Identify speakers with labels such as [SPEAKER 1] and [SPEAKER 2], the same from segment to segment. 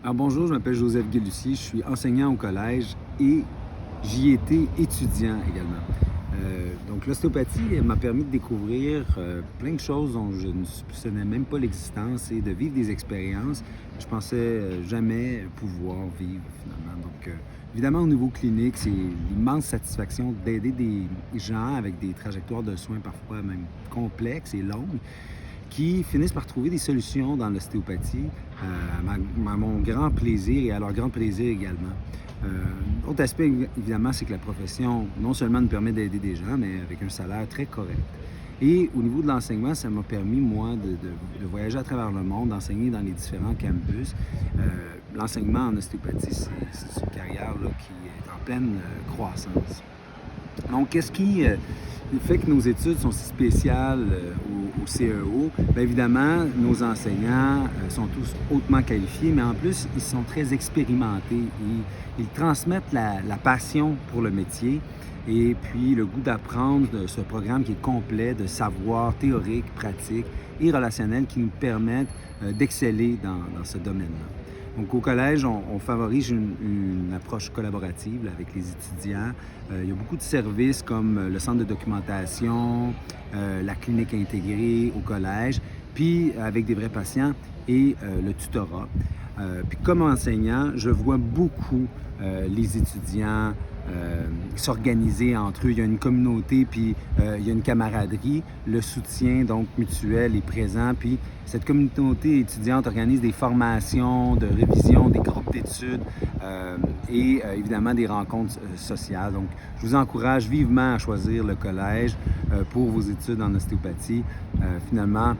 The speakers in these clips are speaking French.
[SPEAKER 1] Alors bonjour, je m'appelle Joseph Guélussier, je suis enseignant au collège et j'y étais étudiant également. Donc l'ostéopathie m'a permis de découvrir plein de choses dont je ne soupçonnais même pas l'existence et de vivre des expériences que je pensais jamais pouvoir vivre finalement. Donc évidemment au niveau clinique, c'est l'immense satisfaction d'aider des gens avec des trajectoires de soins parfois même complexes et longues qui finissent par trouver des solutions dans l'ostéopathie, à mon grand plaisir et à leur grand plaisir également. Autre aspect, évidemment, c'est que la profession, non seulement nous permet d'aider des gens, mais avec un salaire très correct. Et au niveau de l'enseignement, ça m'a permis, moi, de voyager à travers le monde, d'enseigner dans les différents campus. L'enseignement en ostéopathie, c'est une carrière là, qui est en pleine croissance. Donc, qu'est-ce qui fait que nos études sont si spéciales au CEO? Bien évidemment, nos enseignants sont tous hautement qualifiés, mais en plus, ils sont très expérimentés. Ils transmettent la passion pour le métier et puis le goût d'apprendre de ce programme qui est complet de savoir théorique, pratique et relationnel qui nous permettent d'exceller dans ce domaine-là. Donc, au collège, on favorise une approche collaborative là, avec les étudiants. Il y a beaucoup de services comme le centre de documentation, la clinique intégrée au collège, puis avec des vrais patients et le tutorat. Puis comme enseignant, je vois beaucoup les étudiants s'organiser entre eux. Il y a une communauté, puis il y a une camaraderie. Le soutien, donc, mutuel est présent. Puis cette communauté étudiante organise des formations de révision, des groupes d'études et évidemment des rencontres sociales. Donc, je vous encourage vivement à choisir le collège pour vos études en ostéopathie. Finalement,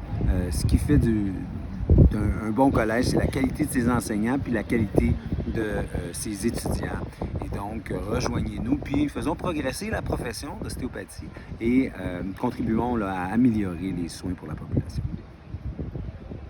[SPEAKER 1] ce qui fait d'un bon collège, c'est la qualité de ses enseignants puis la qualité de ses étudiants. Et donc, rejoignez-nous, puis faisons progresser la profession d'ostéopathie et contribuons là, à améliorer les soins pour la population.